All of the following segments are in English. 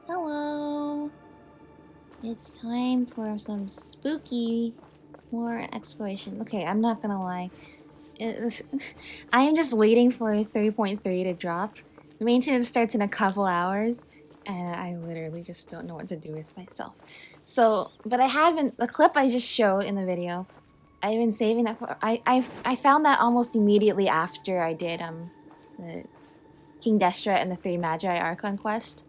Hello! It's time for some spooky, more exploration. Okay, I'm not gonna lie. I am just waiting for 3.3 to drop. The maintenance starts in a couple hours, and I literally just don't know what to do with myself. So, but I had been, the clip I just showed in the video, I've been saving that for, I found that almost immediately after I did the King Destra and the 3 Magi Archon quest.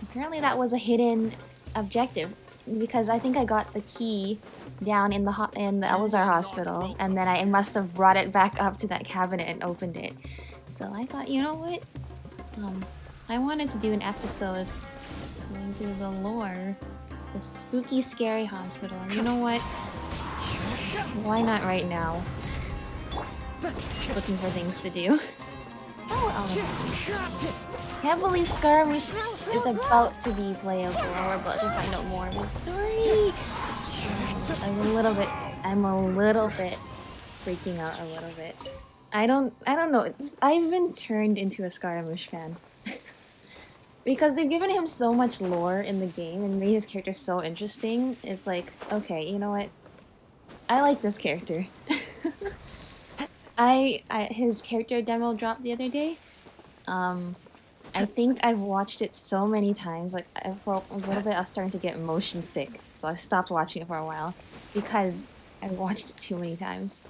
Apparently that was a hidden objective because I think I got the key down in the Eleazar hospital, and then I must have brought it back up to that cabinet and opened it. So I thought, you know what? I wanted to do an episode going through the lore, the spooky, scary hospital. And you know what? Why not right now? Just looking for things to do. Can't believe Skirmish is about to be playable. We're about to find out more of his story. I'm a little bit freaking out a little bit. I don't know. I've been turned into a Skirmish fan. Because they've given him so much lore in the game and made his character so interesting. It's like, okay, you know what? I like this character. His character demo dropped the other day. I think I've watched it so many times, like for a little bit I was starting to get motion sick, so I stopped watching it for a while because I watched it too many times.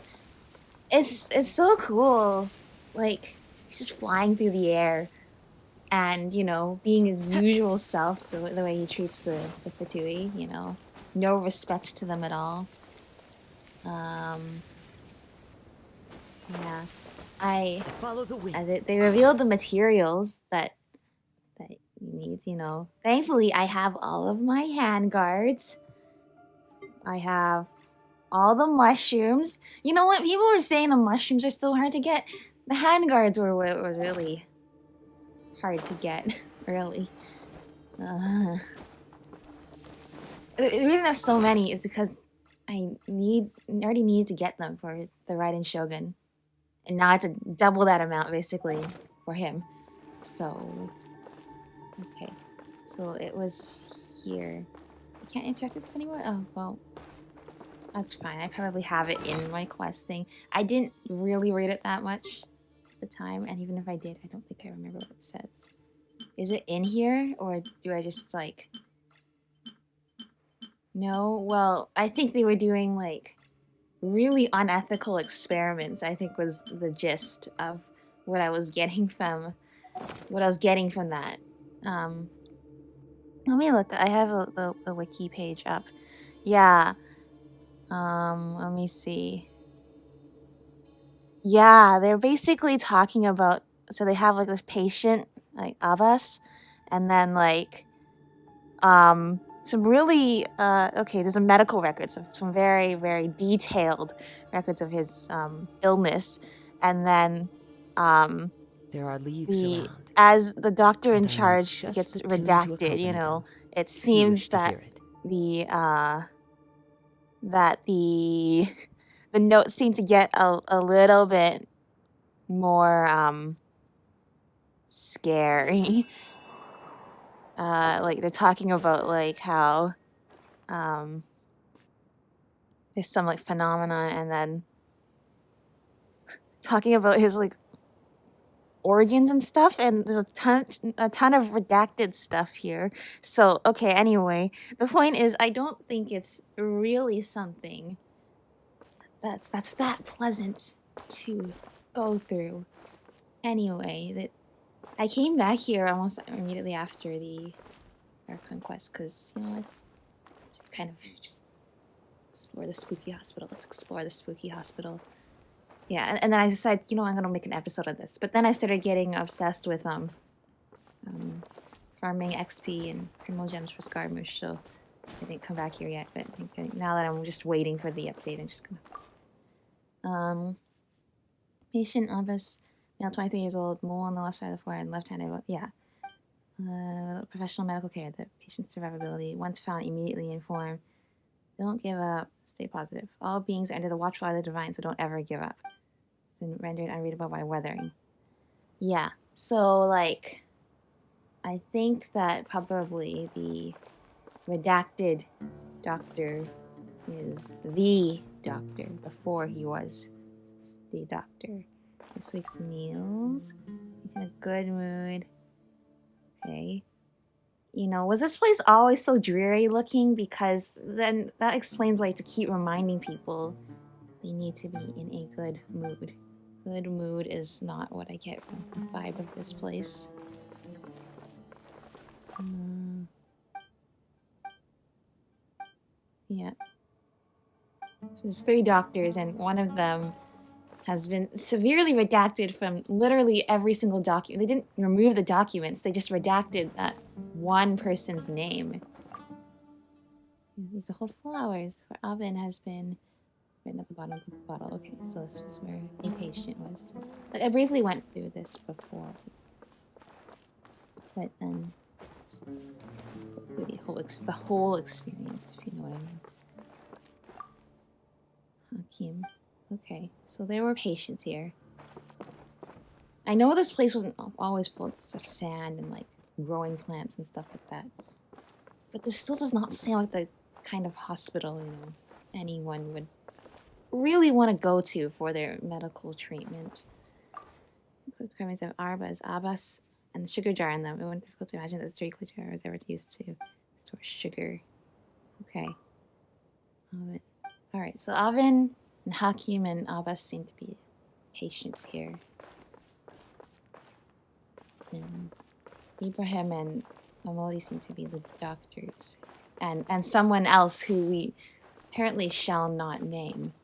It's so cool, like he's just flying through the air, and you know, being his usual self, so the way he treats the Fatui, you know, no respect to them at all. Yeah. Follow the wind. They revealed the materials that he needs, you know. Thankfully, I have all of my hand guards. I have all the mushrooms. You know what? People were saying the mushrooms are so hard to get. The hand guards were really hard to get, really. The reason I have so many is because I already need to get them for the Raiden Shogun. And now it's double that amount, basically, for him. So, okay. So it was here. I can't interact with this anymore? Oh, well. That's fine. I probably have it in my quest thing. I didn't really read it that much at the time. And even if I did, I don't think I remember what it says. Is it in here? Or do I just, like... No? Well, I think they were doing, like... really unethical experiments, I think, was the gist of what I was getting from that. Let me look. I have the wiki page up. Yeah. Let me see. Yeah, they're basically talking about, so they have like this patient, like Abbas, and then like some really okay, there's a medical records, some very, very detailed records of his illness, and then there are leaves around. As the doctor in charge gets redacted, you know, it seems that the notes seem to get a little bit more scary. Like they're talking about like how there's some like phenomenon, and then talking about his like organs and stuff, and there's a ton of redacted stuff here. So okay, anyway, the point is I don't think it's really something that's that pleasant to go through. Anyway, that I came back here almost immediately after the Archon quest because, you know, it's kind of just explore the spooky hospital. Let's explore the spooky hospital. Yeah, and then I decided, you know, I'm gonna make an episode of this. But then I started getting obsessed with farming XP and Primo Gems for Scarmouche, so I didn't come back here yet, but I think now that I'm just waiting for the update, I'm just gonna... Patient Abbas, male 23 years old, mole on the left side of the forehead, left-handed, yeah. Professional medical care, the patient's survivability, once found, immediately inform. Don't give up, stay positive. All beings are under the watchful eye of the divine, so don't ever give up. It's been rendered unreadable by weathering. Yeah, so, like, I think that probably the redacted doctor is the doctor before he was the doctor. This week's meals. He's in a good mood. Okay. You know, was this place always so dreary looking? Because then that explains why you have to keep reminding people they need to be in a good mood. Good mood is not what I get from the vibe of this place. Yeah. So there's 3 doctors, and one of them has been severely redacted from literally every single document. They didn't remove the documents, they just redacted that one person's name. These are whole flowers for oven has been written at the bottom of the bottle. Okay, so this was where a patient was. Like, I briefly went through this before, but then let's go through the whole experience, if you know what I mean. Hakim. Okay, so there were patients here. I know this place wasn't always full of sand and like growing plants and stuff like that, but this still does not sound like the kind of hospital, you know, anyone would really want to go to for their medical treatment. Requirements of Abbas, and the sugar jar in them. It wasn't difficult to imagine that the 3 jar was ever used to store sugar. Okay. Alright, so Avin and Hakim and Abbas seem to be patients here. And Ibrahim and Mamodi seem to be the doctors. And someone else who we apparently shall not name.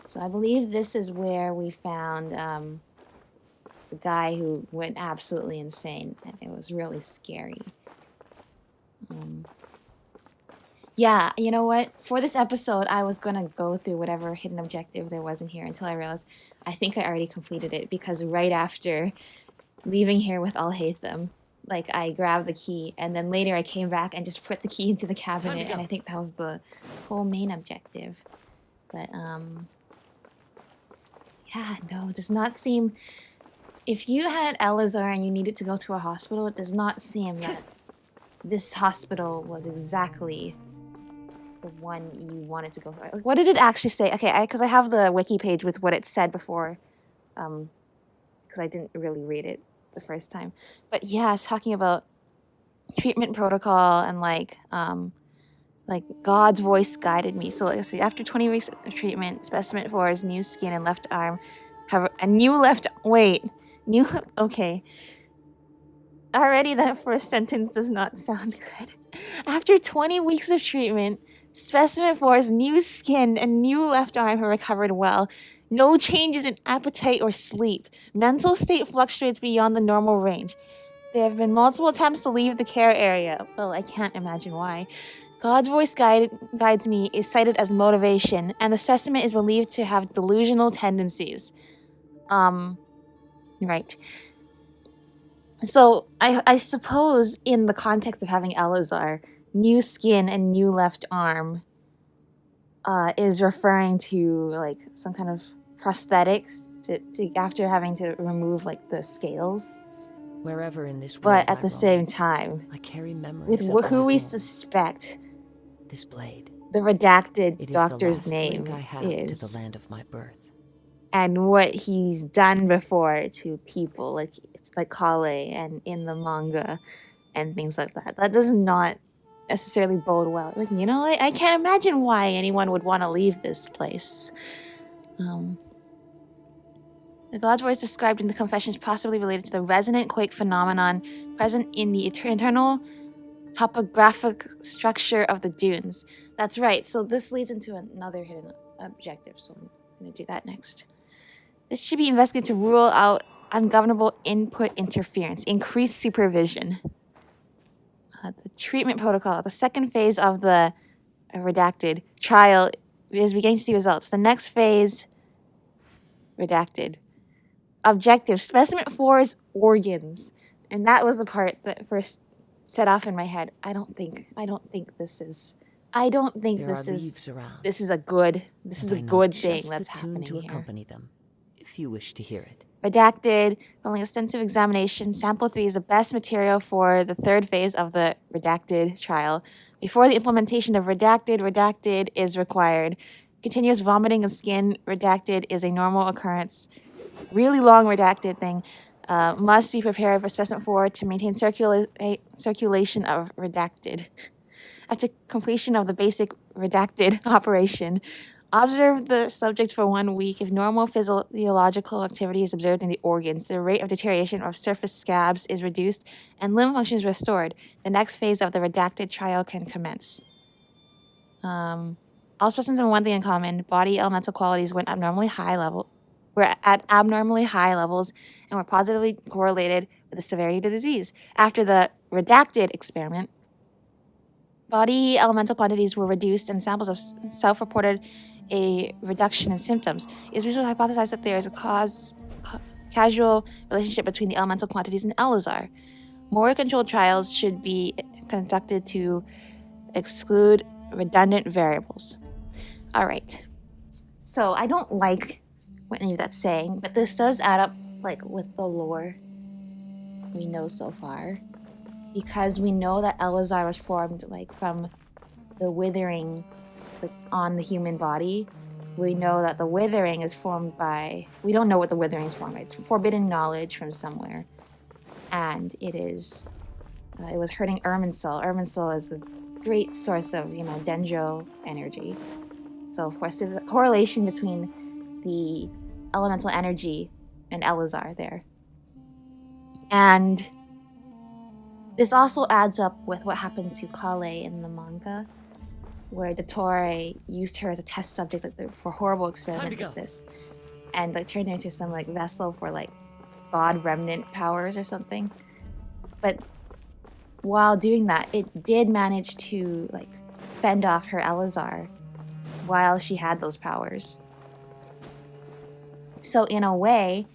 So I believe this is where we found the guy who went absolutely insane, and it was really scary. Yeah, you know what? For this episode, I was gonna go through whatever hidden objective there was in here until I realized I think I already completed it, because right after leaving here with Al-Haytham, like, I grabbed the key, and then later I came back and just put the key into the cabinet, and I think that was the whole main objective. But, yeah, no, it does not seem... If you had Eleazar and you needed to go to a hospital, it does not seem that this hospital was exactly the one you wanted to go for. Like, what did it actually say? Okay, because I have the wiki page with what it said before, because I didn't really read it the first time. But yeah, it's talking about treatment protocol and like God's voice guided me. So let's see, after 20 weeks of treatment, specimen 4 is new skin and left arm have a new left. Okay. Already that first sentence does not sound good. After 20 weeks of treatment, specimen 4's new skin and new left arm have recovered well. No changes in appetite or sleep. Mental state fluctuates beyond the normal range. There have been multiple attempts to leave the care area. Well, I can't imagine why. God's voice guides me is cited as motivation, and the specimen is believed to have delusional tendencies. Right. So, I suppose in the context of having Eleazar, new skin and new left arm is referring to, like, some kind of prosthetics to after having to remove, like, the scales. Wherever in this world but at the same time, I carry memories with of who we home. suspect, This blade, the redacted it is doctor's the last name link I have is, to the land of my birth. and what he's done before to people, like it's like Kale and in the manga and things like that. That does not necessarily bode well. Like, you know, I can't imagine why anyone would want to leave this place. The God's voice described in the confession is possibly related to the resonant quake phenomenon present in the internal topographic structure of the dunes. That's right, so this leads into another hidden objective, so I'm going to do that next. This should be investigated to rule out ungovernable input interference, increased supervision. The treatment protocol. The second phase of the redacted trial is beginning to see results. The next phase, redacted. Objective, specimen 4's organs. And that was the part that first set off in my head. I don't think this is around. this is a good thing that's happening to here. accompany them, if you wish to hear it. Redacted, following extensive examination, sample 3 is the best material for the third phase of the redacted trial. Before the implementation of redacted is required. Continuous vomiting of skin, redacted, is a normal occurrence. Really long redacted thing must be prepared for specimen 4 to maintain circulation of redacted. After completion of the basic redacted operation, observe the subject for 1 week. If normal physiological activity is observed in the organs, the rate of deterioration of surface scabs is reduced and limb function is restored. The next phase of the redacted trial can commence. All specimens have one thing in common. Body elemental qualities were at abnormally high levels and were positively correlated with the severity of the disease. After the redacted experiment, body elemental quantities were reduced and samples of self-reported a reduction in symptoms. It is reasonably hypothesized that there is a causal relationship between the elemental quantities and Eleazar. More controlled trials should be conducted to exclude redundant variables. All right. So I don't like what any of that's saying, but this does add up like with the lore we know so far. Because we know that Eleazar was formed like from the withering on the human body. We know that the withering is formed by... We don't know what the withering is formed by. It's forbidden knowledge from somewhere. And it is... it was hurting Irminsul. Irminsul is a great source of, dendro energy. So, of course, there's a correlation between the elemental energy and Eleazar there. And this also adds up with what happened to Kale in the manga, where Dottore used her as a test subject for horrible experiments like this, and turned her into some vessel for god remnant powers or something. But while doing that, it did manage to fend off her Eleazar while she had those powers. So in a way,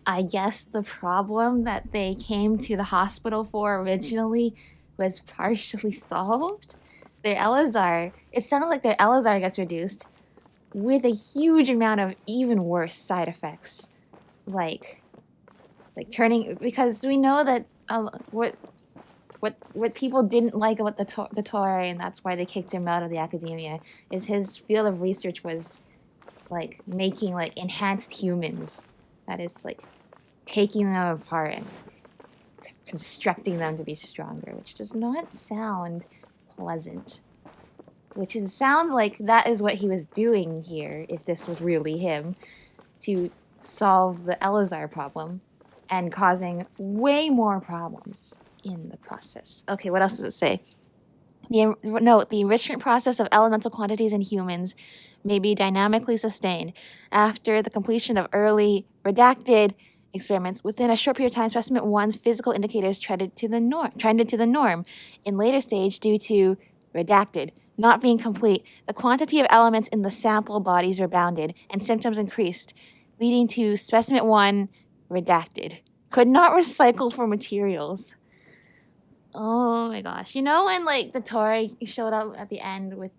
I guess the problem that they came to the hospital for originally was partially solved. Their Eleazar, it sounds like their Eleazar gets reduced with a huge amount of even worse side effects. Like turning, because we know that what people didn't like about the Dottore, and that's why they kicked him out of the academia, is his field of research was making enhanced humans. That is taking them apart and constructing them to be stronger, which does not sound pleasant. Sounds like that is what he was doing here, if this was really him, to solve the Eleazar problem and causing way more problems in the process. Okay, what else does it say? The enrichment process of elemental quantities in humans may be dynamically sustained. After the completion of early redacted experiments, within a short period of time, specimen 1's physical indicators trended to the norm. In later stage, due to redacted not being complete, the quantity of elements in the sample bodies rebounded and symptoms increased, leading to specimen 1 redacted. Could not recycle for materials. Oh my gosh. You know when Dottore showed up at the end with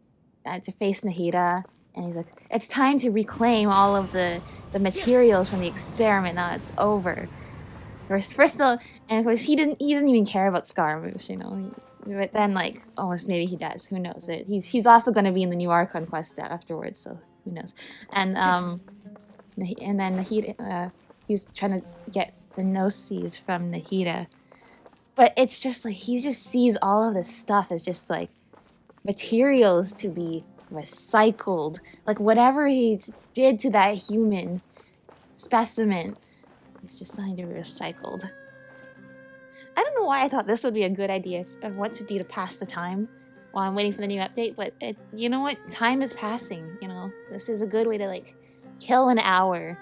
to face Nahida, and he's like, it's time to reclaim all of the materials from the experiment. Now it's over. First and of course he doesn't even care about Scaramouche, but then almost maybe he does. Who knows? He's also going to be in the new Archon quest afterwards, so who knows? And then Nahida, he was trying to get the gnosis from Nahida. But it's just he just sees all of this stuff as just materials to be recycled. Whatever he did to that human specimen, it's just something to be recycled. I don't know why I thought this would be a good idea of what to do to pass the time while I'm waiting for the new update, but you know what? Time is passing, This is a good way to kill an hour.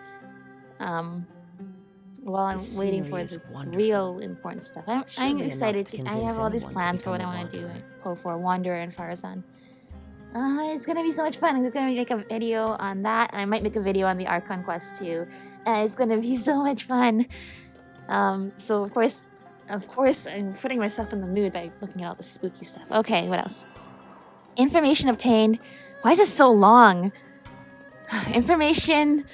while I'm This waiting scenery for is the wonderful. real important stuff. I'm Surely excited enough to I have convince all these anyone to plans for what I become a want to do. wanderer. Like, for Wanderer and Farazan. It's gonna be so much fun. I'm gonna make a video on that, and I might make a video on the Archon quest too. And it's gonna be so much fun. So of course, I'm putting myself in the mood by looking at all the spooky stuff. Okay, what else? Information obtained. Why is this so long? Information.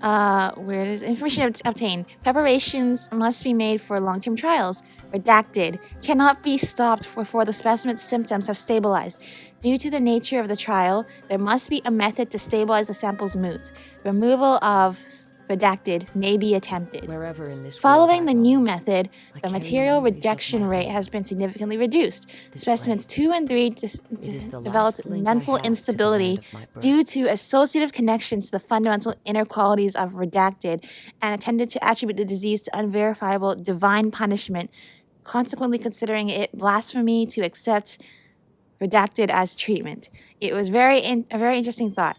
Where does information obtained? Preparations must be made for long-term trials. Redacted. Cannot be stopped before the specimen's symptoms have stabilized. Due to the nature of the trial, there must be a method to stabilize the sample's moods. Removal of redacted may be attempted. Wherever in this Following world the I new roam, method, I the carry material memories of rejection my rate home. has been significantly reduced. This Specimens place. 2 and 3 It is the developed last link I mental have to the instability land of my birth. due to associative connections to the fundamental inner qualities of redacted and tended to attribute the disease to unverifiable divine punishment, consequently considering it blasphemy to accept redacted as treatment. It was a very interesting thought.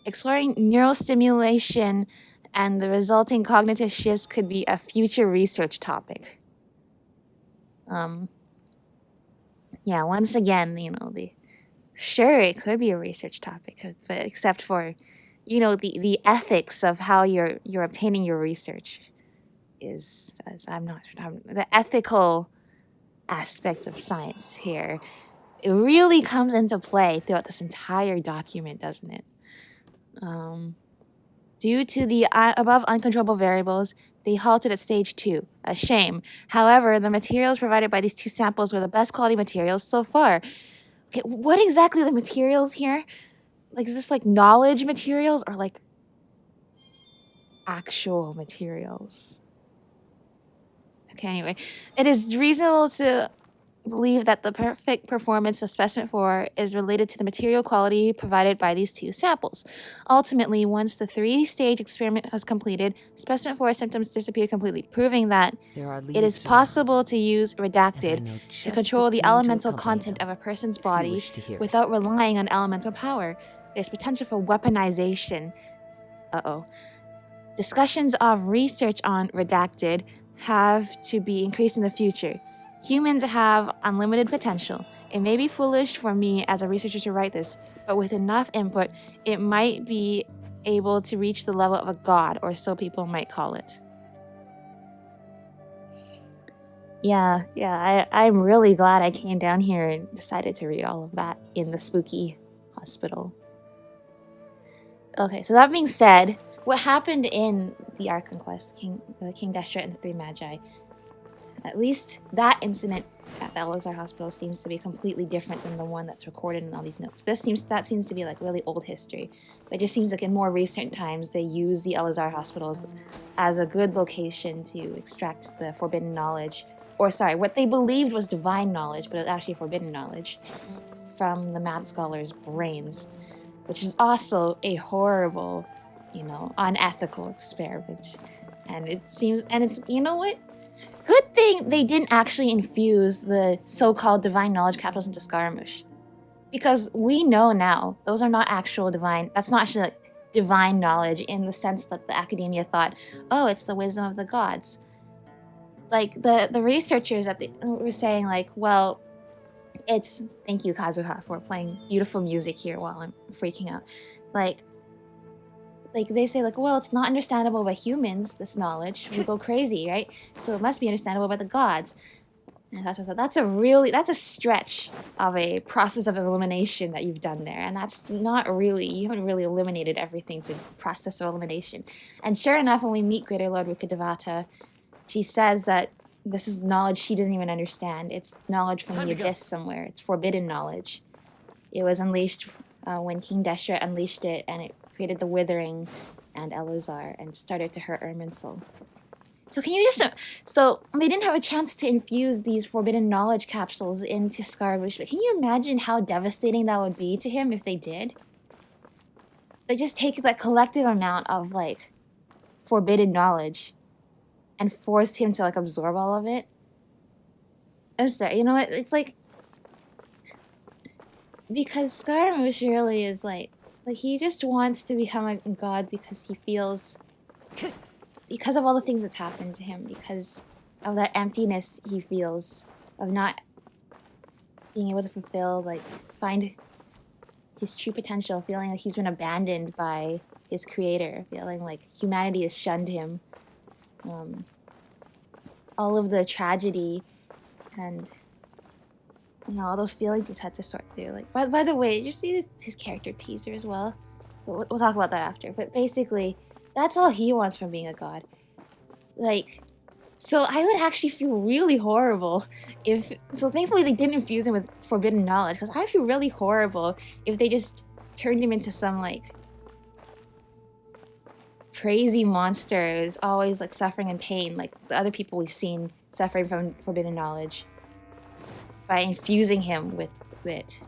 Exploring neurostimulation and the resulting cognitive shifts could be a future research topic. Yeah, once again, sure, it could be a research topic, but except for, the ethics of how you're obtaining your research is, as the ethical aspect of science here. It really comes into play throughout this entire document, doesn't it? Due to the above uncontrollable variables, they halted at stage 2. A shame. However, the materials provided by these 2 samples were the best quality materials so far. Okay, what exactly are the materials here? Like, is this like knowledge materials or like actual materials? Okay, anyway. It is reasonable to believe that the perfect performance of specimen 4 is related to the material quality provided by these 2 samples. Ultimately, once the 3-stage experiment was completed, specimen 4 symptoms disappeared completely, proving that it is possible to use redacted to control the elemental content of a person's body without relying on elemental power. There's potential for weaponization. Discussions of research on redacted have to be increased in the future. Humans have unlimited potential. It may be foolish for me as a researcher to write this, but with enough input, it might be able to reach the level of a god, or so people might call it. Yeah, I'm really glad I came down here and decided to read all of that in the spooky hospital. Okay, so that being said, what happened in the Archon quest, King Deshret and the 3 Magi, at least that incident at the Eleazar Hospital seems to be completely different than the one that's recorded in all these notes. That seems to be like really old history. But it just seems like in more recent times they use the Eleazar Hospitals as a good location to extract the forbidden knowledge, or sorry, what they believed was divine knowledge, but it was actually forbidden knowledge, from the mad scholars' brains, which is also a horrible, unethical experiment. And it's, you know what? Good thing they didn't actually infuse the so-called divine knowledge capsules into Scaramouche. Because we know now, those are not actual divine, that's not actually like divine knowledge in the sense that the academia thought, oh, it's the wisdom of the gods. Like, the researchers were saying, like, well, it's, thank you, Kazuha, for playing beautiful music here while I'm freaking out. Like they say, like, well, it's not understandable by humans, this knowledge. We go crazy, right? So it must be understandable by the gods. And that's a stretch of a process of elimination that you've done there. And that's not really, you haven't really eliminated everything to process of elimination. And sure enough, when we meet Greater Lord Rukadevata, she says that this is knowledge she doesn't even understand. It's knowledge from the abyss somewhere. It's forbidden knowledge. It was unleashed when King Deshret unleashed it, and it created the Withering and Eleazar and started to hurt Irminsul. So so they didn't have a chance to infuse these forbidden knowledge capsules into Scaramouche, but can you imagine how devastating that would be to him if they did? They just take that collective amount of, like, forbidden knowledge and force him to, like, absorb all of it. I'm sorry, you know what? It's like, because Scaramouche really is like he just wants to become a god because he feels because of all the things that's happened to him, because of that emptiness he feels of not being able to fulfill, like, find his true potential, feeling like he's been abandoned by his creator, feeling like humanity has shunned him. All of the tragedy and, you know, all those feelings he's had to sort through. Like, by the way, did you see his character teaser as well? We'll talk about that after. But basically, that's all he wants from being a god. Like, so I would actually feel really horrible if... So thankfully they didn't infuse him with forbidden knowledge, because I feel really horrible if they just turned him into some, like, crazy monster who's always, like, suffering and pain, like the other people we've seen suffering from forbidden knowledge, by infusing him with it,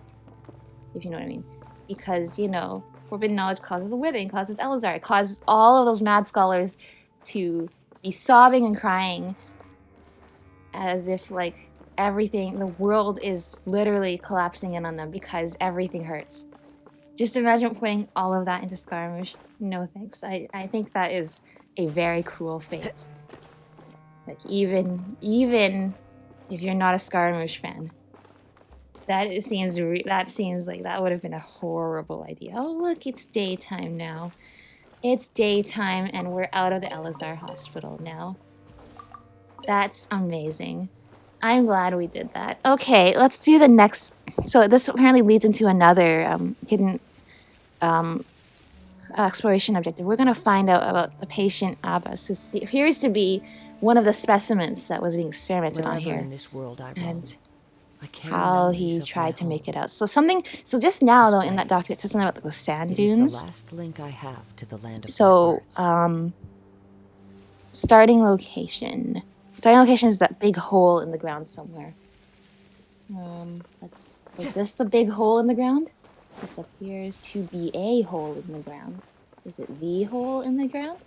if you know what I mean. Because, you know, forbidden knowledge causes the withering, causes Eleazar, it causes all of those mad scholars to be sobbing and crying as if, like, everything, the world is literally collapsing in on them because everything hurts. Just imagine putting all of that into Scaramouche. No thanks. I think that is a very cruel fate. Like, even if you're not a Scaramouche fan, that seems like that would have been a horrible idea. Oh, look, it's daytime now. It's daytime and we're out of the Eleazar hospital now. That's amazing. I'm glad we did that. Okay, let's do the next. So this apparently leads into another hidden exploration objective. We're going to find out about the patient Abbas, who appears to be one of the specimens that was being experimented on here. In this world I roam, and I can't how remember he these of tried my to make home. it out. So just now, This though, in that blade. document, it says something about the sand It is dunes. the last link I have to the land of So, my birth. starting location. Starting location is that big hole in the ground somewhere. Is this the big hole in the ground? This appears to be a hole in the ground. Is it the hole in the ground?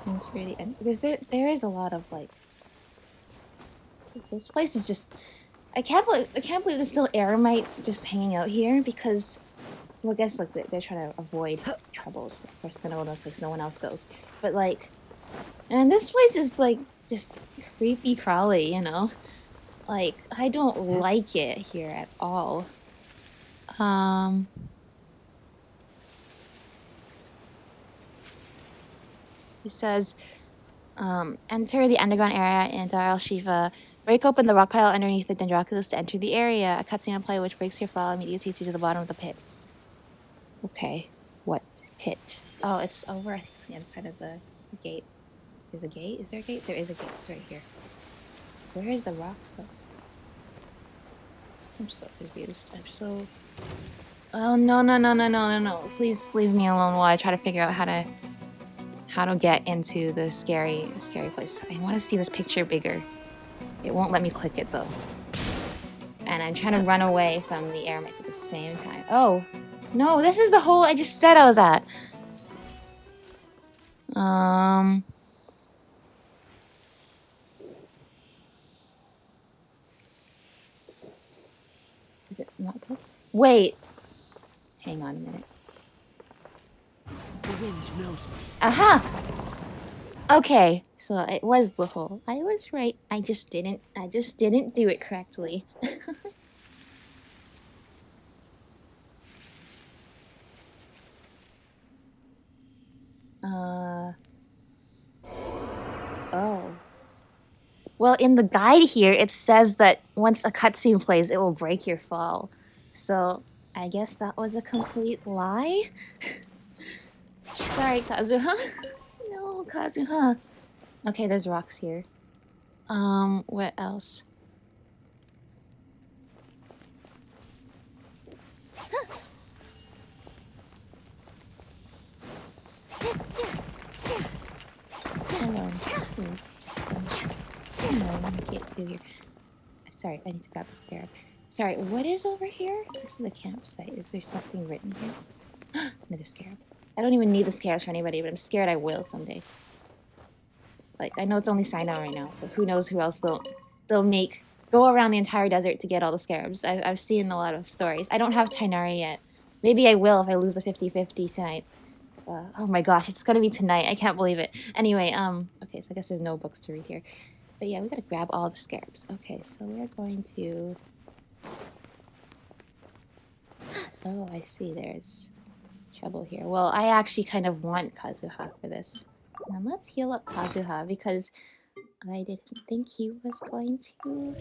Into the end. Because there is a lot of, like, this place is just... I can't believe there's still eremites just hanging out here, because, well, I guess, like, they're trying to avoid troubles. Of course, they're gonna go to a place no one else goes. But, like, and this place is, like, just creepy crawly, you know? Like, I don't like it here at all. He says, enter the underground area in Dar al-Shifa. Break open the rock pile underneath the Dendroculus to enter the area. A cutscene will play which breaks your fall and immediately takes you to the bottom of the pit. Okay, what pit? Oh, it's over, I think it's on the other side of the gate. There's a gate? Is there a gate? There is a gate. It's right here. Where is the rock stuff? I'm so confused. I'm so... Oh, no. Please leave me alone while I try to figure out how to get into the scary place. I want to see this picture bigger. It won't let me click it, though. And I'm trying to run away from the eremites at the same time. Oh, no, this is the hole I just said I was at. Is it not close? Wait. Hang on a minute. The wind knows me. Aha! Okay, so it was the hole. I was right. I just didn't do it correctly. Oh. Well, in the guide here, it says that once a cutscene plays, it will break your fall. So, I guess that was a complete lie? Sorry, Kazuha. No, Kazuha. Okay, there's rocks here. What else? Hello. Get through here. Sorry, I need to grab the scarab. Sorry, what is over here? This is a campsite. Is there something written here? Another scarab. I don't even need the scarabs for anybody, but I'm scared I will someday. Like, I know it's only Sinai right now, but who knows who else they'll make go around the entire desert to get all the scarabs. I've seen a lot of stories. I don't have Tainari yet. Maybe I will if I lose the 50-50 tonight. oh my gosh, it's gonna be tonight. I can't believe it. Anyway, okay, so I guess there's no books to read here. But yeah, we gotta grab all the scarabs. Okay, so we're going to... Oh, I see, there's trouble here. Well, I actually kind of want Kazuha for this. And let's heal up Kazuha because I didn't think he was going to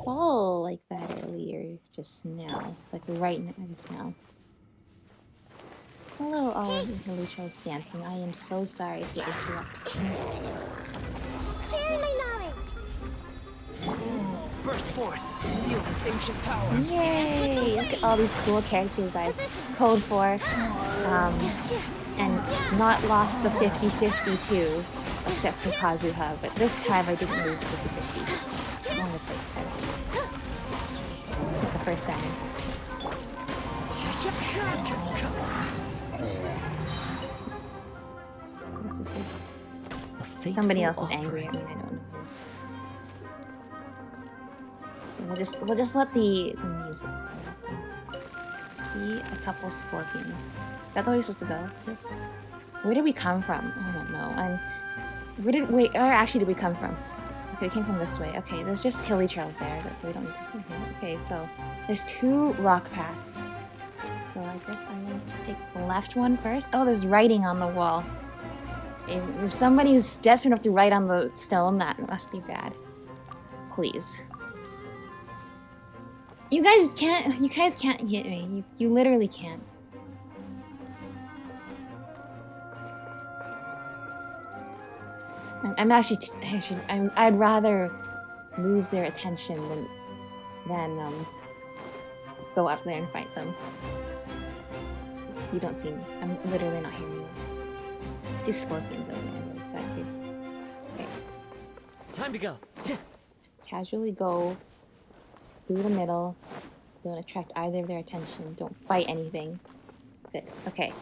fall like that earlier just now. Like right now, just now. Hello, all of you Lucios dancing. I am so sorry to interrupt. Share my knowledge. Burst forth. Feel this ancient power. Yay! Look at all these cool characters I've code for. And not lost the 50-50 too, except for Kazuha. But this time I didn't lose the 50-50. Only the first time. The first banner. This is good. Somebody else is angry at me. I don't know. We'll just let the music play. See a couple scorpions. Is that the way we're supposed to go? Where did we come from? I don't know. And where actually did we come from? Okay, we came from this way. Okay, there's just hilly trails there that we don't need to go here. Okay, so there's 2 rock paths. So I guess I will just take the left one first. Oh, there's writing on the wall. If somebody's desperate enough to write on the stone, that must be bad. Please. You guys can't hit me. You literally can't. I'd rather lose their attention than go up there and fight them. So you don't see me. I'm literally not hearing you. I see scorpions over there on the other side too. Okay. Time to go. Casually go through the middle. Don't attract either of their attention. Don't fight anything. Good. Okay.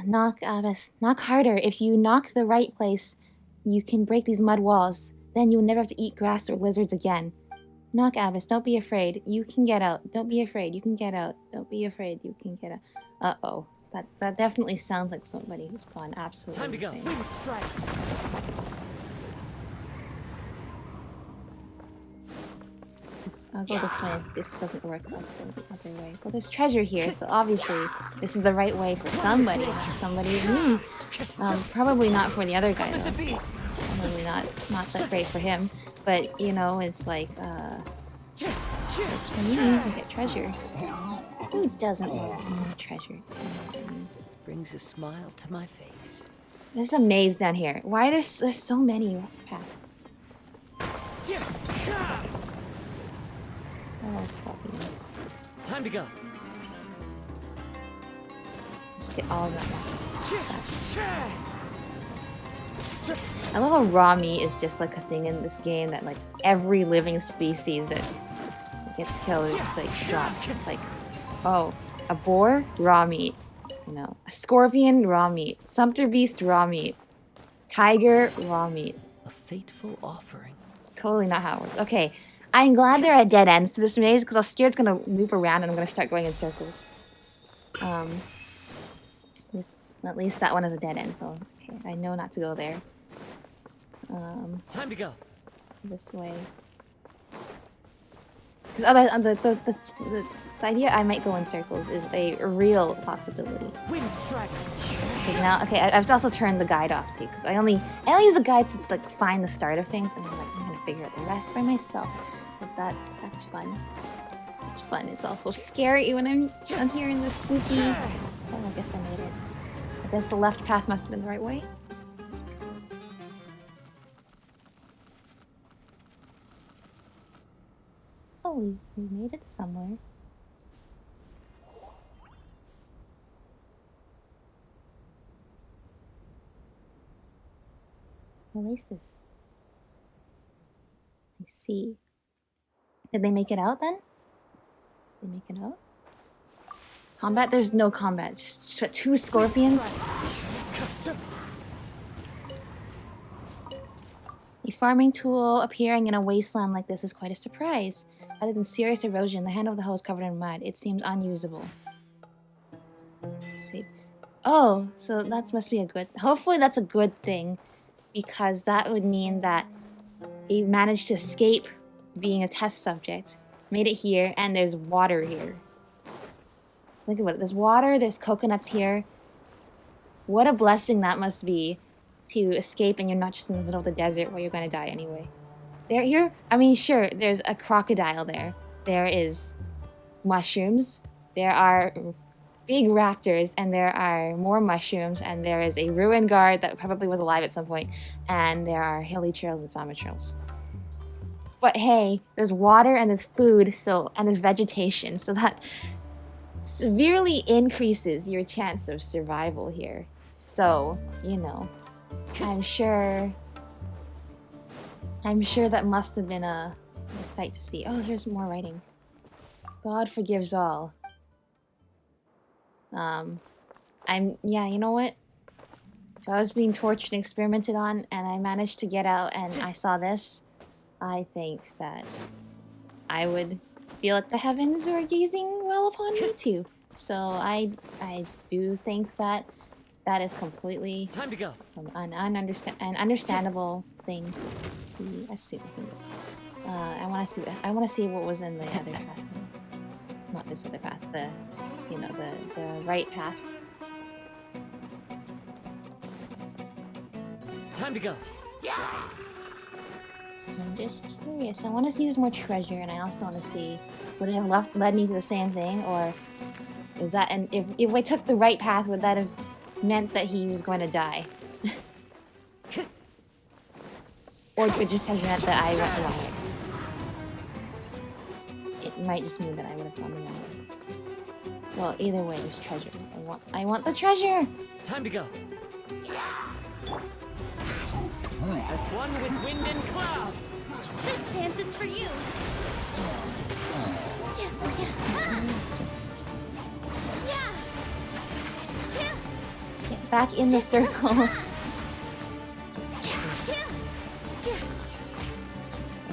Knock, Abbas. Knock harder. If you knock the right place, you can break these mud walls. Then you'll never have to eat grass or lizards again. Knock, Abbas. Don't be afraid. You can get out. Don't be afraid. You can get out. Don't be afraid. You can get out. Uh-oh. That definitely sounds like somebody who's gone absolutely Time to go. insane. Strike. I'll go this way if this doesn't work. I'll go the other way. Well, there's treasure here, so obviously this is the right way for somebody. Somebody is me. Probably not for the other guy though. Probably not that great for him. But you know, it's like it's for me to get treasure. Who doesn't want more treasure? Brings a smile to my face. There's a maze down here. Why there's so many paths? Oh, scorpions. Time to go. Just get all of them. I love how raw meat is just like a thing in this game that like every living species that gets killed is like drops. It's like, oh, a boar, raw meat. You know, a scorpion, raw meat. Sumpter beast, raw meat. Tiger, raw meat. A fateful offering. It's totally not how it works. Okay. I'm glad there are dead ends to this maze because I was scared it's gonna loop around and I'm gonna start going in circles. At least that one is a dead end, so okay, I know not to go there. Time to go. This way. Because the idea I might go in circles is a real possibility. Wind strike. Because now, okay, I've also turned the guide off too because I only use the guide to like find the start of things and then like I'm gonna figure out the rest by myself. Because that's fun. It's fun. It's also scary when I'm hearing the spooky. Oh, I guess I made it. I guess the left path must have been the right way. Oh, we made it somewhere. Oasis. I see. Did they make it out then? Did they make it out? Combat? There's no combat. Just 2 scorpions. A farming tool appearing in a wasteland like this is quite a surprise. Other than serious erosion, the handle of the hoe is covered in mud. It seems unusable. escape. Oh, so that must be a good... Hopefully that's a good thing, because that would mean that he managed to escape being a test subject, made it here, and there's water here. Think about it. There's water, there's coconuts here. What a blessing that must be to escape and you're not just in the middle of the desert where you're going to die anyway. There, here, I mean, sure, there's a crocodile there. There is mushrooms. There are big raptors, and there are more mushrooms, and there is a ruin guard that probably was alive at some point, and there are hilly trails and summit trails. But hey, there's water and there's food, and there's vegetation, so that severely increases your chance of survival here. So, you know, I'm sure that must have been a sight to see. Oh, here's more writing. God forgives all. Yeah, you know what? If I was being tortured and experimented on and I managed to get out and I saw this, I think that I would feel like the heavens were gazing well upon me too. So I do think that that is completely Time to go. An understandable thing to assume from this. I want to see what was in the other path. Not this other path. The right path. Time to go. I'm just curious. I want to see there's more treasure, and I also want to see would it have led me to the same thing, or is that, and if I took the right path, would that have meant that he was going to die? Or it just has meant that I went the wrong way. It might just mean that I would have gone the wrong way. Well, either way, there's treasure. I want the treasure! Time to go. As one with wind and cloud. This dance is for you. Get back in the circle.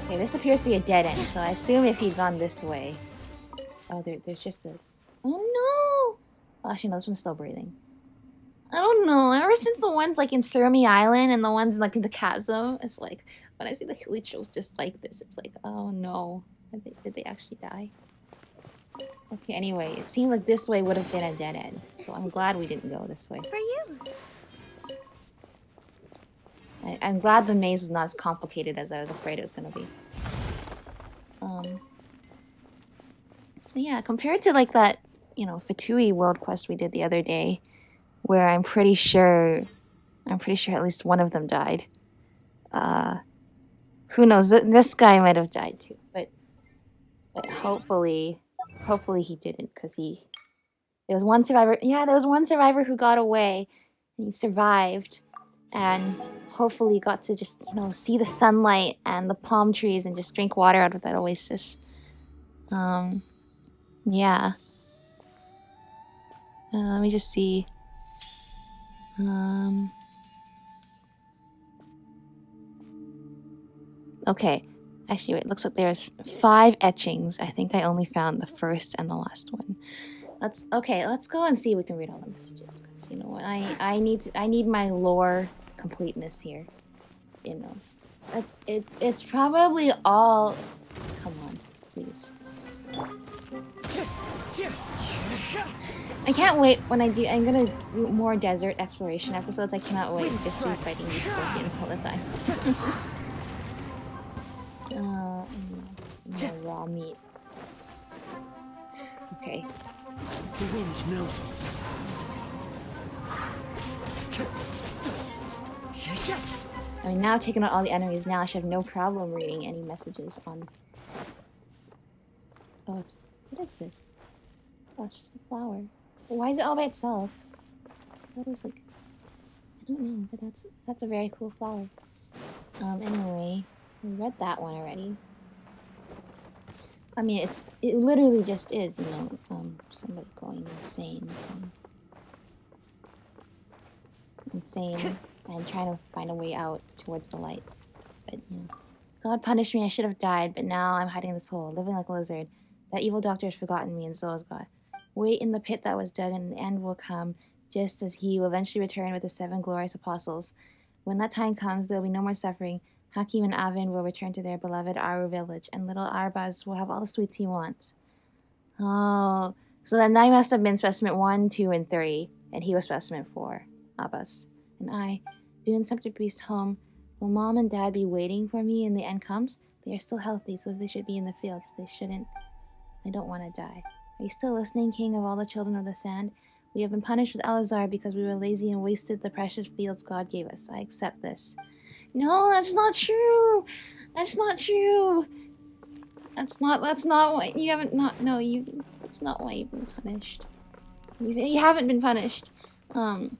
Okay, this appears to be a dead end, so I assume if he'd gone this way... Oh, there's just a... Oh no! Well, actually, no, this one's still breathing. I don't know. Ever since the ones like in Surmi Island and the ones like in the chasm, it's like when I see the hilly trails just like this, it's like, oh no, did they actually die? Okay, anyway, it seems like this way would have been a dead end, so I'm glad we didn't go this way. For you. I'm glad the maze was not as complicated as I was afraid it was gonna be. So yeah, compared to like that, you know, Fatui world quest we did the other day, where I'm pretty sure at least one of them died. Who knows? This guy might have died too, but hopefully he didn't, because there was one survivor. Yeah, there was one survivor who got away, and he survived, and hopefully got to just, you know, see the sunlight and the palm trees and just drink water out of that oasis. Yeah. Let me just see. Okay. Actually, wait, looks like there's 5 etchings. I think I only found the first and the last one. Let's go and see if we can read all the messages. 'Cause you know what? I need my lore completeness here. You know. It's probably all... Come on, please. I can't wait when I'm gonna do more desert exploration episodes. I cannot wait just to be fighting these scorpions all the time. More raw meat. Okay. The wind knows me. I mean, now I've taken out all the enemies. Now I should have no problem reading any messages on... Oh, what is this? Oh, it's just a flower. Why is it all by itself? That is like... I don't know, but that's a very cool flower. Anyway, so we read that one already. I mean, it literally just is, you know, somebody going insane. Insane and trying to find a way out towards the light. But, you know, God punished me, I should have died, but now I'm hiding in this hole, living like a lizard. That evil doctor has forgotten me, and so has God. Wait in the pit that was dug, and the end will come, just as he will eventually return with the 7 glorious apostles. When that time comes, there will be no more suffering. Hakim and Avin will return to their beloved Aru village, and little Arbaz will have all the sweets he wants. Oh, so then I must have been specimen 1, 2, and 3, and he was specimen 4, Abbas. And I, due Scepter Priest home, will Mom and Dad be waiting for me when the end comes? They are still healthy, so they should be in the fields. They shouldn't. I don't want to die. Are you still listening, King of all the children of the sand? We have been punished with Eleazar because we were lazy and wasted the precious fields God gave us. I accept this. No, that's not true. That's not true. That's not why you haven't that's not why you've been punished. You haven't been punished. And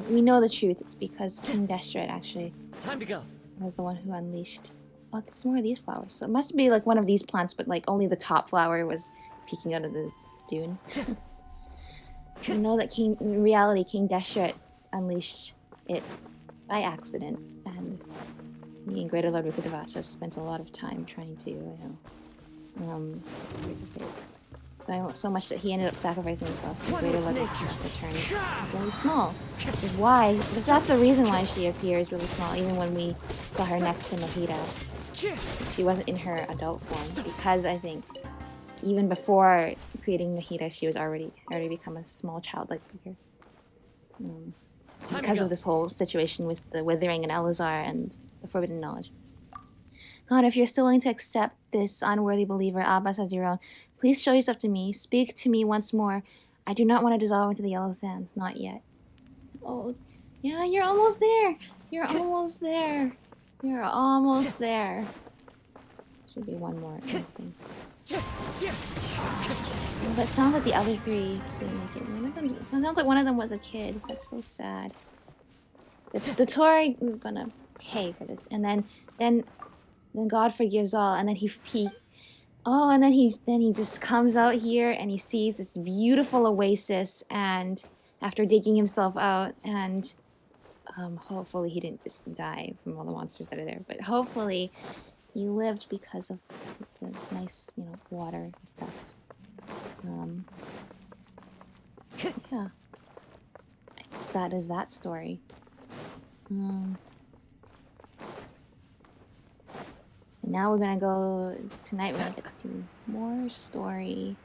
we know the truth. It's because King Destret actually Time to go. was the one who unleashed. Oh, there's more of these flowers. So it must be like one of these plants, but like only the top flower was peeking out of the dune. We know that in reality, King Destret unleashed it by accident, and he and Greater Lord Rukkhadevata spent a lot of time trying to, so much that he ended up sacrificing himself. And Greater Lord Rukkhadevata turned really small. Which is why, because that's the reason why she appears really small, even when we saw her next to Mahita. She wasn't in her adult form, because I think even before creating Mahita, she was already become a small childlike figure. Because of this whole situation with the Withering and Eleazar and the Forbidden Knowledge. God, if you're still willing to accept this unworthy believer, Abbas, as your own, please show yourself to me. Speak to me once more. I do not want to dissolve into the yellow sands. Not yet. Oh, yeah, you're almost there. You're almost there. You're almost there. Should be one more. But it sounds like the other 3 didn't make it. One of them, it sounds like one of them was a kid. That's so sad. The Tory is gonna pay for this, and then God forgives all, and then he just comes out here and he sees this beautiful oasis, and after digging himself out, and hopefully he didn't just die from all the monsters that are there, but hopefully he lived because of the nice, water and stuff. Yeah. I guess that is that story. And now we're gonna go, tonight we're gonna get to do more story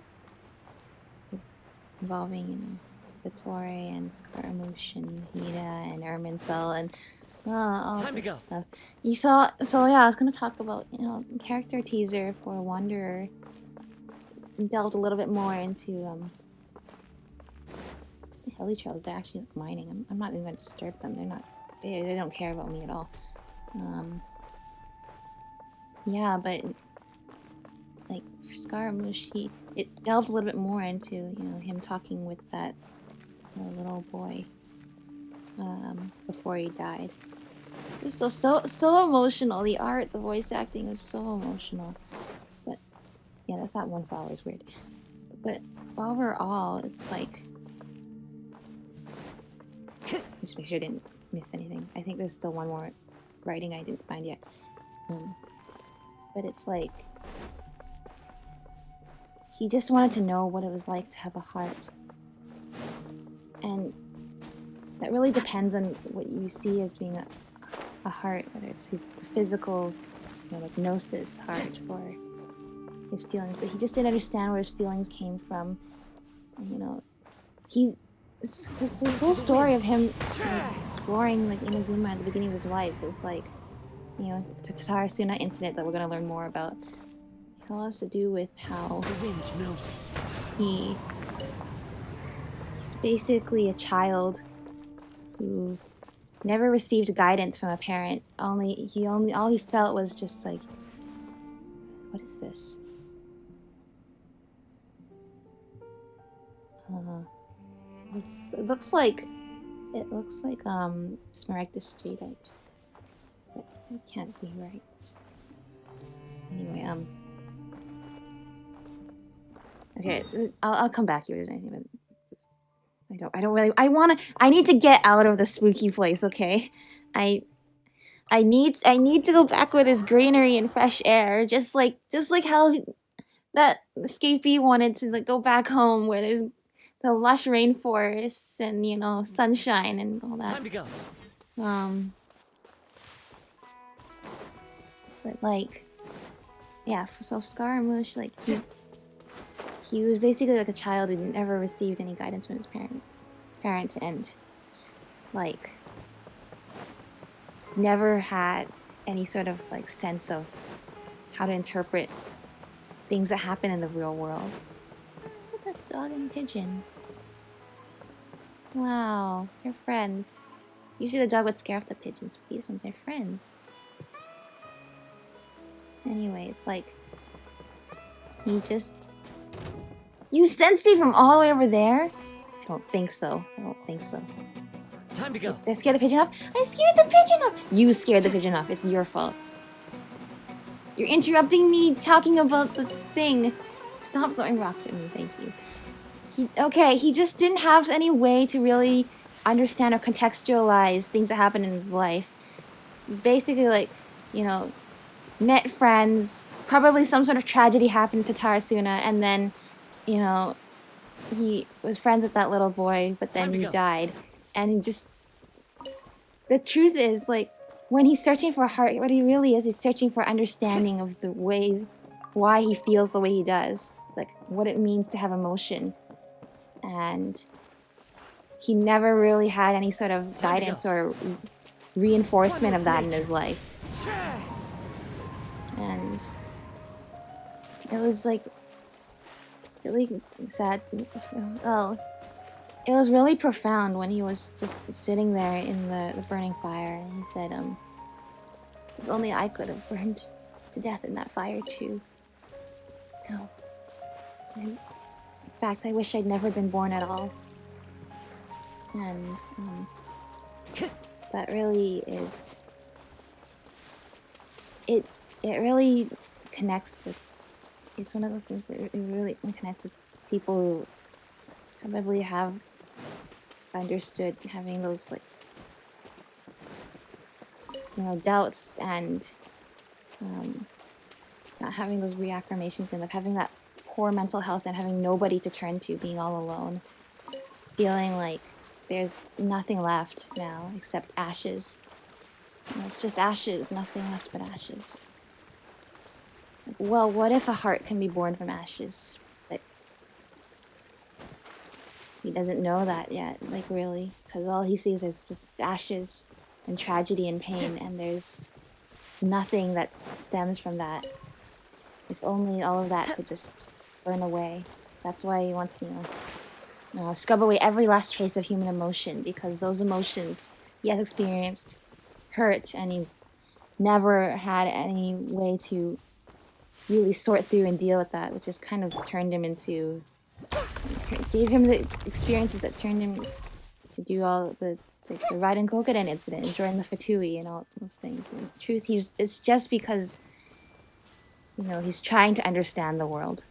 involving, Vittori and Scaramouche and Hida and Ermincel and all Time to this go. stuff. You saw, so yeah, I was gonna talk about, character teaser for Wanderer. Delved a little bit more into Hilly Trails. They're actually mining. I'm not even gonna disturb them. They're not. They don't care about me at all. Yeah, but like for Scaramouche, it delved a little bit more into him talking with that little boy before he died. It was so emotional. The art, the voice acting was so emotional. But yeah, that's that one flower is weird. But overall, it's like, just make sure I didn't miss anything. I think there's still one more writing I didn't find yet. But it's like, he just wanted to know what it was like to have a heart. And that really depends on what you see as being a heart, whether it's his physical, like gnosis heart for his feelings. But he just didn't understand where his feelings came from. This whole story of him exploring like Inazuma at the beginning of his life is like, the Tatarasuna incident that we're going to learn more about. It all has to do with how he's basically a child who never received guidance from a parent. All he felt was just like, what is this? It looks like Smaragdus Jadeite. But it can't be right. Anyway, okay, I'll come back here if there's anything, but I don't really, I need to get out of the spooky place, okay? I need to go back with his greenery and fresh air, just like how that escapee wanted to like go back home where there's the lush rainforests and you know sunshine and all that. Time to go. But like, yeah. So Scaramouche, like he was basically like a child who never received any guidance from his parent, and like never had any sort of like sense of how to interpret things that happen in the real world. Look at that dog and pigeon. Wow, they're friends. Usually the dog would scare off the pigeons, but these ones are friends. Anyway, it's like he just... You sensed me from all the way over there? I don't think so. I don't think so. Time to go. Did I scare the pigeon off? I scared the pigeon off! You scared the pigeon off. It's your fault. You're interrupting me talking about the thing. Stop throwing rocks at me, thank you. He just didn't have any way to really understand or contextualize things that happen in his life. He's basically like, you know, met friends, probably some sort of tragedy happened to Tarasuna, and then, you know, he was friends with that little boy, but then he died. And he just... The truth is, like, when he's searching for a heart, what he really is, he's searching for understanding of the ways, why he feels the way he does. Like, what it means to have emotion. And he never really had any sort of guidance or reinforcement of that in his life. And it was like really sad. Oh, it was really profound when he was just sitting there in the burning fire, and he said, if only I could have burned to death in that fire too. No. In fact, I wish I'd never been born at all. And that really is... It really connects with... It's one of those things that it really connects with people who probably have understood having those, like, you know, doubts and not having those reaffirmations and having that poor mental health and having nobody to turn to, being all alone, feeling like there's nothing left now except ashes. You know, it's just ashes, nothing left but ashes. Like, well, what if a heart can be born from ashes? But he doesn't know that yet, like, really, because all he sees is just ashes and tragedy and pain, and there's nothing that stems from that. If only all of that could just burn away. That's why he wants to, you know, scrub away every last trace of human emotion, because those emotions he has experienced hurt, and he's never had any way to really sort through and deal with that, which has kind of turned him into... gave him the experiences that turned him to do all the Raiden Kokoden incident, and join the Fatui and all those things. And in truth, it's just because, you know, he's trying to understand the world.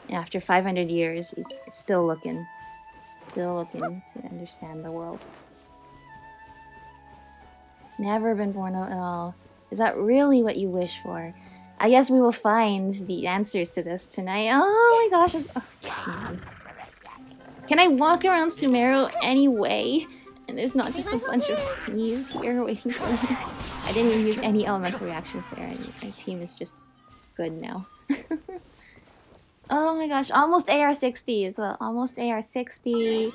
And after 500 years, he's still looking to understand the world. Never been born at all. Is that really what you wish for? I guess we will find the answers to this tonight. Oh my gosh, I'm so... Oh, can I walk around Sumeru anyway? And there's not just a bunch of thieves here waiting for me. I didn't even use any elemental reactions there, and my team is just good now. Oh my gosh, almost AR60 as well. Almost AR60.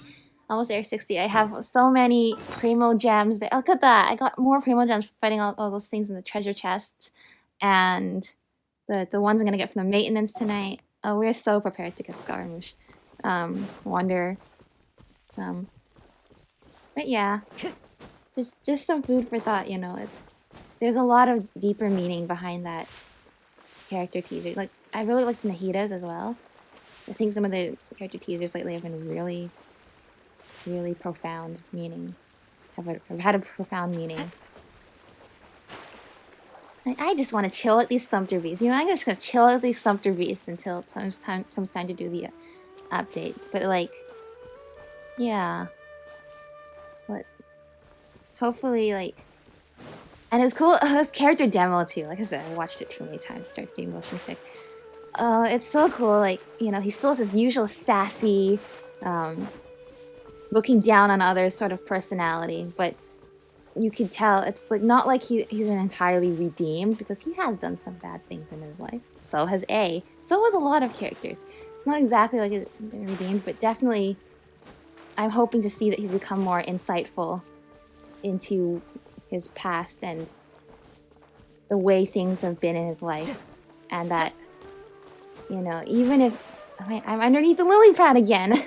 Almost AR60. I have so many Primo gems. Look at that. I got more Primo gems for fighting all those things in the treasure chests. And the ones I'm going to get from the maintenance tonight. Oh, we're so prepared to get Scaramouche. Wonder. But yeah. Just some food for thought, you know. There's a lot of deeper meaning behind that character teaser. Like, I really liked Nahida's as well. I think some of the character teasers lately have been really, really profound meaning. Have had a profound meaning. I just want to chill at these Sumpter Beasts. You know, I'm just going to chill at these Sumpter Beasts until it comes time to do the update. But, like, yeah. But hopefully, like... And it was cool. It was character demo, too. Like I said, I watched it too many times. Started getting motion sick. It's so cool. Like, you know, he still has his usual sassy, looking down on others sort of personality, but you can tell it's like not like he's been entirely redeemed, because he has done some bad things in his life. So has A. So has a lot of characters. It's not exactly like he's been redeemed, but definitely I'm hoping to see that he's become more insightful into his past and the way things have been in his life. And that, you know, even if I'm underneath the lily pad again.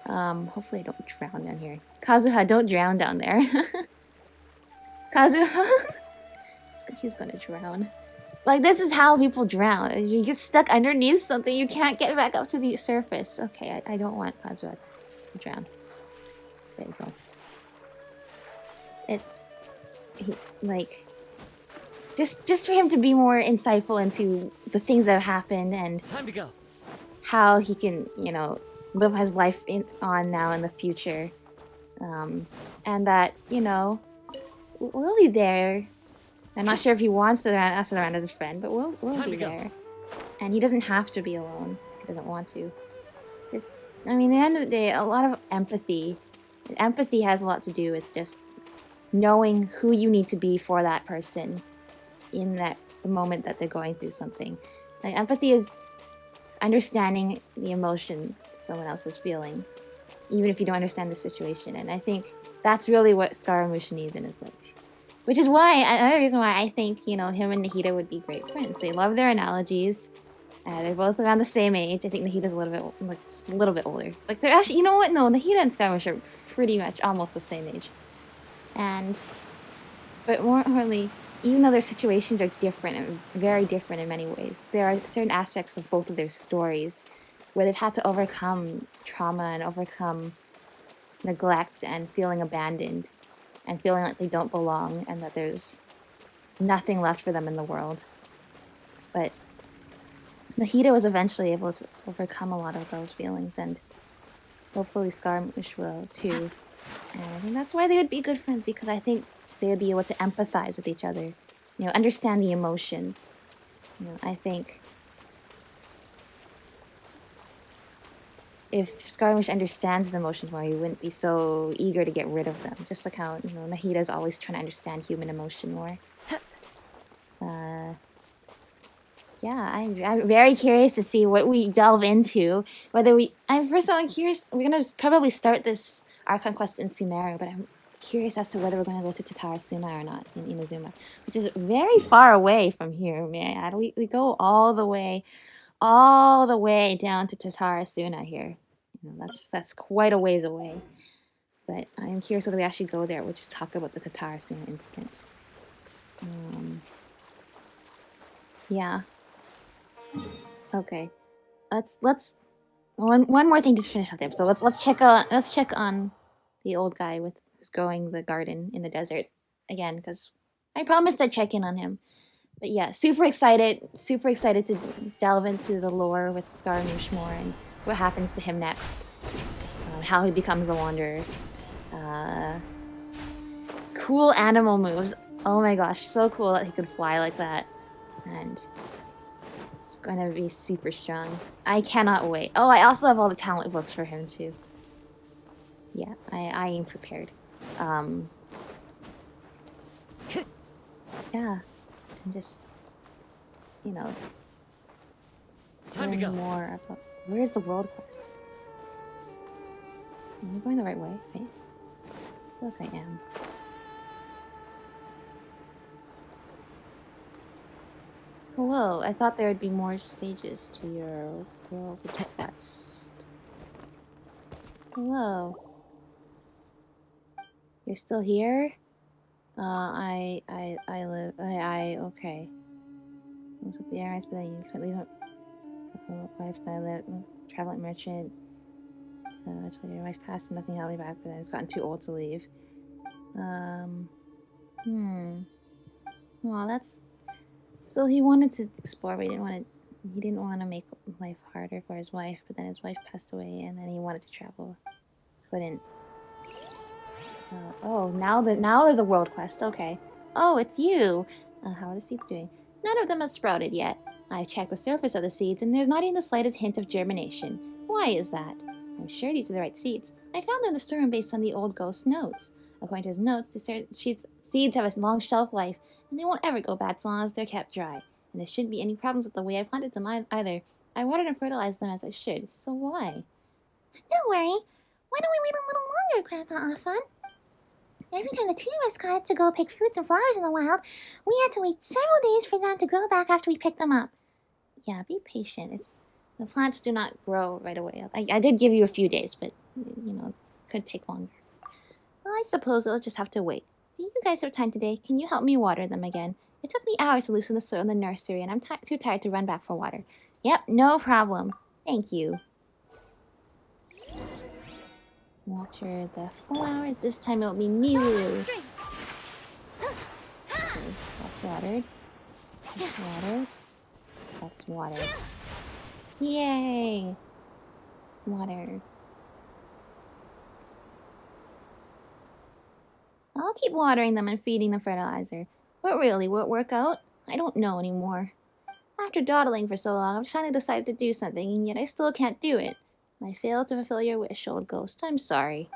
Hopefully I don't drown down here. Kazuha, don't drown down there. Kazuha, he's gonna drown. Like, this is how people drown. You get stuck underneath something, you can't get back up to the surface. Okay, I don't want Kazuha to drown. There you go. It's like just for him to be more insightful into the things that have happened and Time to go. How he can, you know, live his life on now in the future, and that, you know, we'll be there. I'm not sure if he wants to us around as his friend, but we'll be there. And he doesn't have to be alone. He doesn't want to. Just, I mean, at the end of the day, a lot of empathy. Empathy has a lot to do with just knowing who you need to be for that person in that the moment that they're going through something. Like, empathy is understanding the emotion someone else is feeling, even if you don't understand the situation. And I think that's really what Scaramouche needs in his life. Which is why, another reason why I think, you know, him and Nahida would be great friends. They love their analogies. They're both around the same age. I think Nahida's a little bit, like, just a little bit older. Like, they're actually, you know what? No, Nahida and Scaramouche are pretty much almost the same age. But more importantly, even though their situations are different and very different in many ways, there are certain aspects of both of their stories where they've had to overcome trauma and overcome neglect and feeling abandoned and feeling like they don't belong and that there's nothing left for them in the world. But Nahida was eventually able to overcome a lot of those feelings, and hopefully Scaramouche will too. And I think that's why they would be good friends, because I think they would be able to empathize with each other, you know, understand the emotions. You know, I think if Scaramouche understands his emotions more, he wouldn't be so eager to get rid of them. Just like how, you know, Nahida's always trying to understand human emotion more. Yeah, I'm very curious to see what we delve into. Whether first of all, I'm curious. We're gonna probably start this Archon quest in Sumeru, but I'm curious as to whether we're gonna go to Tatarasuna or not in Inazuma, which is very far away from here, man. We go all the way down to Tatarasuna here. You know, that's quite a ways away. But I'm curious whether we actually go there. We'll just talk about the Tatarasuna incident. Yeah. Okay. Let's one more thing to finish off the episode. Let's check on the old guy who's growing the garden in the desert again, because I promised I'd check in on him. But yeah, super excited to delve into the lore with Scaramouche more and what happens to him next, how he becomes the Wanderer. Cool animal moves. Oh my gosh, so cool that he could fly like that, and it's gonna be super strong. I cannot wait. Oh, I also have all the talent books for him too. Yeah, I am prepared. Yeah, and just, you know, Time to go. More about where's the world quest? Am I going the right way? Right? I feel like I am. Hello, I thought there would be more stages to your world quest. Hello. You're still here? I okay. Looks like the airlines, but then you couldn't leave lifestyle, traveling merchant. I told your wife passed and nothing held me back, but then it's gotten too old to leave. Well, that's... So he wanted to explore, but he didn't want to make life harder for his wife, but then his wife passed away, and then he wanted to travel. Couldn't. Oh, now there's a world quest. Okay. Oh, it's you. How are the seeds doing? None of them have sprouted yet. I've checked the surface of the seeds, and there's not even the slightest hint of germination. Why is that? I'm sure these are the right seeds. I found them in the storeroom based on the old ghost's notes. According to his notes, the seeds have a long shelf life, and they won't ever go bad so long as they're kept dry. And there shouldn't be any problems with the way I planted them either. I watered and fertilized them as I should, so why? Don't worry. Why don't we wait a little longer, Grandpa Alphon? Every time the two of us got to go pick fruits and flowers in the wild, we had to wait several days for them to grow back after we picked them up. Yeah, be patient. The plants do not grow right away. I did give you a few days, but, it could take longer. Well, I suppose I'll just have to wait. Do you guys have time today? Can you help me water them again? It took me hours to loosen the soil in the nursery, and I'm too tired to run back for water. Yep, no problem. Thank you. Water the flowers. This time it'll be new. Okay, that's watered. That's watered. That's watered. Yay! Water. I'll keep watering them and feeding them fertilizer. But really, will it work out? I don't know anymore. After dawdling for so long, I've finally decided to do something, and yet I still can't do it. I failed to fulfill your wish, old ghost. I'm sorry.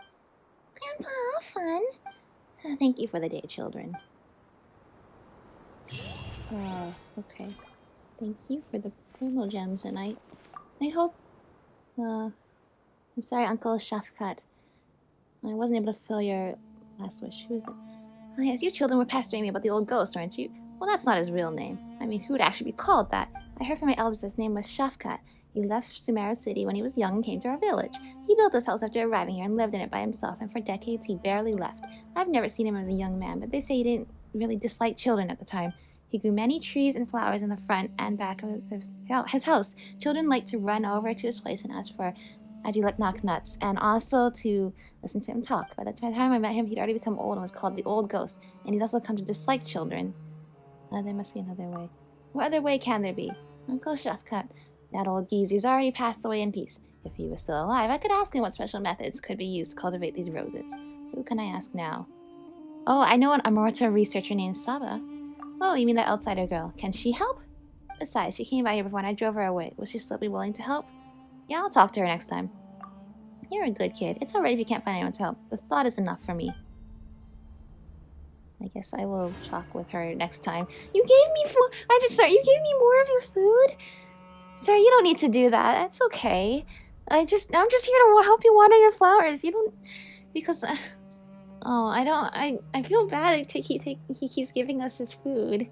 Grandpa, fun. Thank you for the day, children. Okay. Thank you for the promo gems, and I hope... I'm sorry, Uncle Shafkat. I wasn't able to fulfill your last wish. Who is it? Oh, yes, you children were pestering me about the old ghost, aren't you? Well, that's not his real name. I mean, who would actually be called that? I heard from my eldest his name was Shafkat. He left Sumeru City when he was young and came to our village. He built this house after arriving here and lived in it by himself, and for decades he barely left. I've never seen him as a young man, but they say he didn't really dislike children at the time. He grew many trees and flowers in the front and back of his house. Children liked to run over to his place and ask for knock nuts, and also to listen to him talk. By the time I met him, he'd already become old and was called the Old Ghost, and he'd also come to dislike children. There must be another way. What other way can there be? Uncle Shafkat, that old geezer's already passed away in peace. If he was still alive, I could ask him what special methods could be used to cultivate these roses. Who can I ask now? Oh, I know an Amorta researcher named Saba. Oh, you mean that outsider girl. Can she help? Besides, she came by here before and I drove her away. Will she still be willing to help? Yeah, I'll talk to her next time. You're a good kid. It's alright if you can't find anyone to help. The thought is enough for me. I guess I will talk with her next time. You gave me food. You gave me more of your food? Sir, you don't need to do that. That's okay. I'm just here to help you water your flowers. You don't... Because... I feel bad. He keeps giving us his food.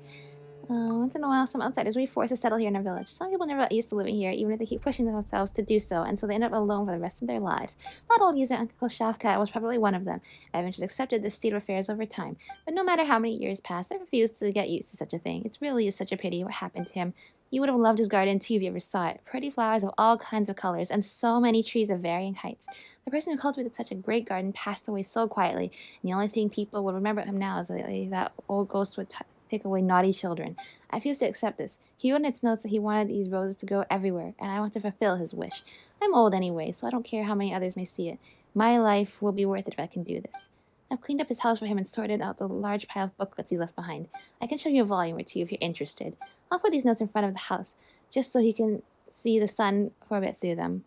Once in a while, some outsiders will be forced to settle here in our village. Some people never got used to living here, even if they keep pushing themselves to do so, and so they end up alone for the rest of their lives. That old user, Uncle Shafkat, was probably one of them. I eventually accepted this state of affairs over time, but no matter how many years passed, I refused to get used to such a thing. It really is such a pity what happened to him. You would have loved his garden too if you ever saw it. Pretty flowers of all kinds of colors, and so many trees of varying heights. The person who cultivated such a great garden passed away so quietly, and the only thing people would remember him now is that old ghost would take away naughty children. I refuse to accept this. He wrote in its notes that he wanted these roses to go everywhere, and I want to fulfill his wish. I'm old anyway, so I don't care how many others may see it. My life will be worth it if I can do this. I've cleaned up his house for him and sorted out the large pile of booklets he left behind. I can show you a volume or two if you're interested. I'll put these notes in front of the house, just so he can see the sun for a bit through them.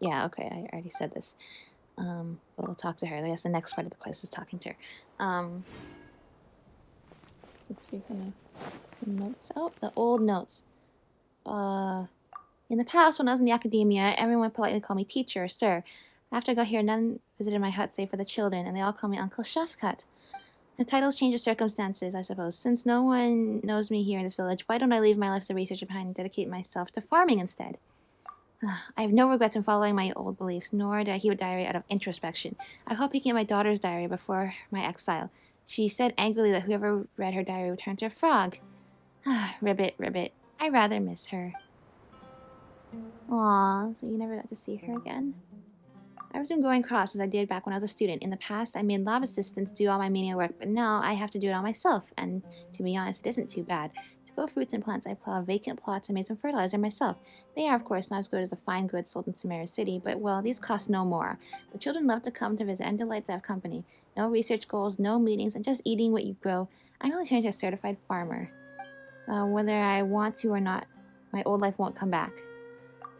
Yeah, okay, I already said this. But we'll talk to her. I guess the next part of the quest is talking to her. Let's see, notes. Oh, the old notes. In the past, when I was in the academia, everyone politely called me teacher or sir. After I got here, none visited my hut save for the children, and they all call me Uncle Shafkat. The titles change the circumstances, I suppose. Since no one knows me here in this village, why don't I leave my life as a researcher behind and dedicate myself to farming instead? I have no regrets in following my old beliefs, nor did I keep a diary out of introspection. I hope picking up my daughter's diary before my exile. She said angrily that whoever read her diary would turn to a frog. Ribbit, ribbit. I rather miss her. Aw, so you never got to see her again? I resumed growing crops as I did back when I was a student. In the past, I made lab assistants do all my menial work, but now I have to do it all myself, and to be honest, it isn't too bad. To grow fruits and plants, I plowed vacant plots and made some fertilizer myself. They are, of course, not as good as the fine goods sold in Sumeru City, but, well, these cost no more. The children love to come to visit and delight to have company. No research goals, no meetings, and just eating what you grow. I'm only turning into a certified farmer. Whether I want to or not, my old life won't come back.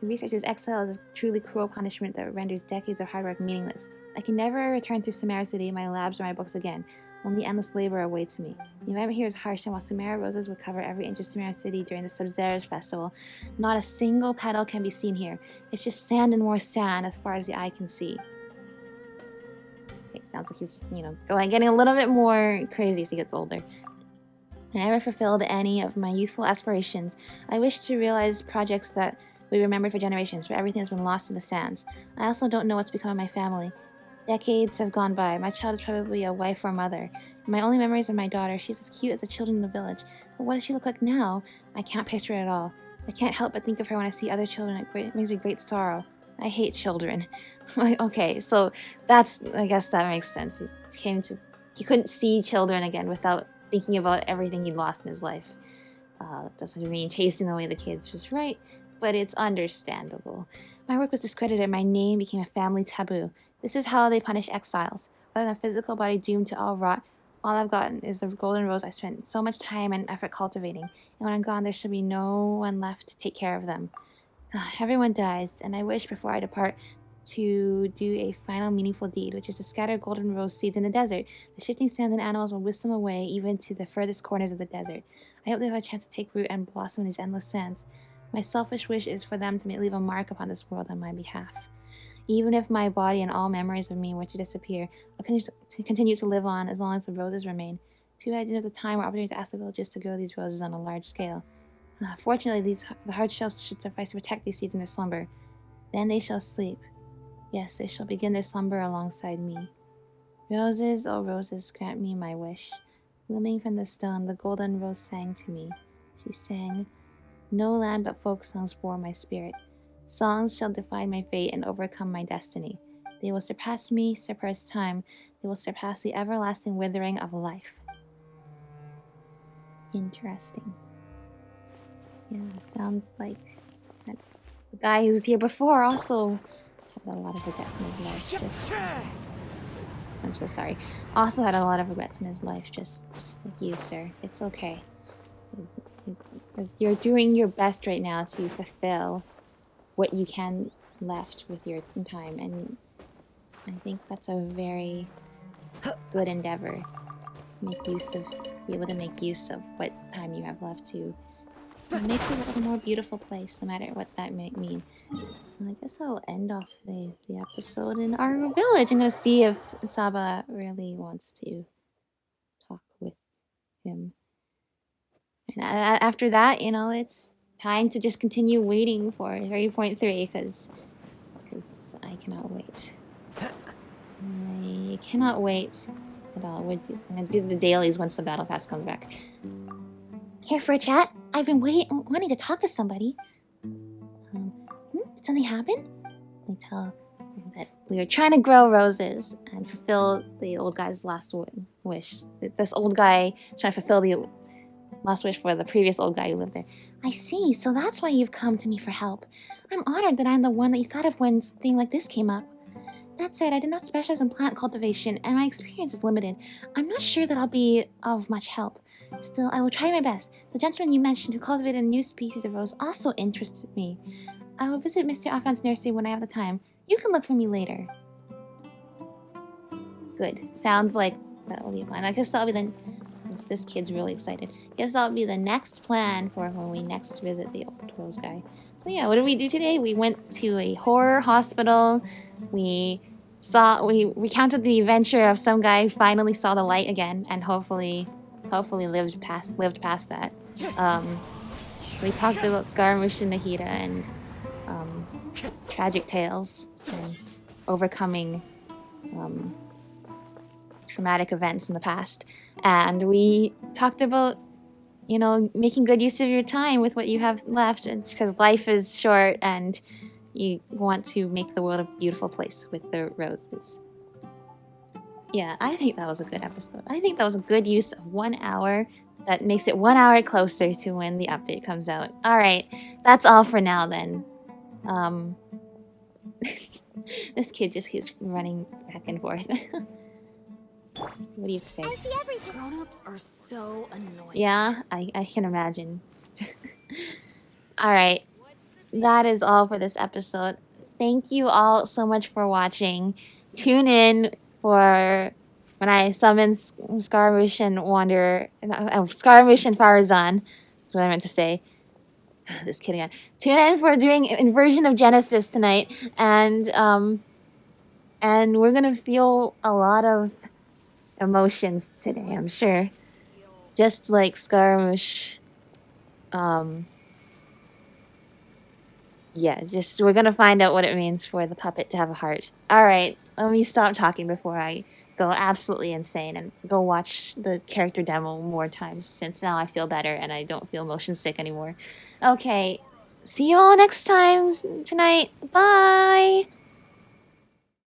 The researcher's exile is a truly cruel punishment that renders decades of hard work meaningless. I can never return to Sumeru City, my labs, or my books again. Only endless labor awaits me. The environment here is harsh, and while Sumeru roses would cover every inch of Sumeru City during the Sub-Zero's festival, not a single petal can be seen here. It's just sand and more sand as far as the eye can see. Okay, sounds like he's, getting a little bit more crazy as he gets older. I never fulfilled any of my youthful aspirations. I wish to realize projects that we remembered for generations, but everything has been lost in the sands. I also don't know what's become of my family. Decades have gone by. My child is probably a wife or mother. My only memories of my daughter. She's as cute as the children in the village. But what does she look like now? I can't picture it at all. I can't help but think of her when I see other children. It makes me great sorrow. I hate children. Okay, so I guess that makes sense. He couldn't see children again without thinking about everything he'd lost in his life. That doesn't mean chasing away the kids was right, but it's understandable. My work was discredited. My name became a family taboo. This is how they punish exiles. Other than a physical body doomed to all rot, all I've gotten is the golden rose I spent so much time and effort cultivating. And when I'm gone, there should be no one left to take care of them. Everyone dies, and I wish before I depart to do a final meaningful deed, which is to scatter golden rose seeds in the desert. The shifting sands and animals will whisk them away, even to the furthest corners of the desert. I hope they have a chance to take root and blossom in these endless sands. My selfish wish is for them to leave a mark upon this world on my behalf. Even if my body and all memories of me were to disappear, I'll continue to live on as long as the roses remain. Too bad I didn't have the time or opportunity to ask the villagers to grow these roses on a large scale. Fortunately, the hard shells should suffice to protect these seeds in their slumber. Then they shall sleep. Yes, they shall begin their slumber alongside me. Roses, oh roses, grant me my wish. Blooming from the stone, the golden rose sang to me. She sang, "No land but folk songs bore my spirit. Songs shall defy my fate and overcome my destiny. They will surpass me, surpass time. They will surpass the everlasting withering of life." Interesting. Yeah, sounds like the guy who was here before also had a lot of regrets in his life. I'm so sorry. Also had a lot of regrets in his life, just like you, sir. It's okay. Because you're doing your best right now to fulfill what you can left with your time, and I think that's a very good endeavor. Be able to make use of what time you have left to make the world a more beautiful place, no matter what that might mean. And I guess I'll end off the episode in our village. I'm gonna see if Saba really wants to talk with him. And after that, it's time to just continue waiting for 3.3 because I cannot wait. I cannot wait at all. I'm gonna do the dailies once the battle pass comes back. Here for a chat? I've been wanting to talk to somebody. Did something happen? I tell that we were trying to grow roses and fulfill the old guy's last wish. This old guy is trying to fulfill the last wish for the previous old guy who lived there. I see, so that's why you've come to me for help. I'm honored that I'm the one that you thought of when something like this came up. That said, I did not specialize in plant cultivation, and my experience is limited. I'm not sure that I'll be of much help. Still, I will try my best. The gentleman you mentioned who cultivated a new species of rose also interested me. I will visit Mr. Affan's nursery when I have the time. You can look for me later. Good. Sounds like that will be a plan. I guess that'll be this kid's really excited. Guess that'll be the next plan for when we next visit the old rose guy. So yeah, what did we do today? We went to a horror hospital. We recounted the adventure of some guy who finally saw the light again and hopefully lived past that. We talked about Scaramouche and Nahida and tragic tales and overcoming traumatic events in the past. And we talked about, making good use of your time with what you have left, because life is short and you want to make the world a beautiful place with the roses. Yeah, I think that was a good episode. I think that was a good use of 1 hour. That makes it 1 hour closer to when the update comes out. Alright, that's all for now then. This kid just keeps running back and forth. What do you say? I see everything. Grown-ups are so annoying. Yeah, I can imagine. Alright, that is all for this episode. Thank you all so much for watching. Tune in for when I summon Scaramouche and Wanderer, Scaramouche and Farazan. That's what I meant to say. Just kidding. Tune in for doing Inversion of Genesis tonight, and we're gonna feel a lot of emotions today, I'm sure. Just like Scaramouche. Yeah, just we're gonna find out what it means for the puppet to have a heart. Alright, let me stop talking before I go absolutely insane and go watch the character demo more times, since now I feel better and I don't feel motion sick anymore. Okay, see you all next time tonight. Bye!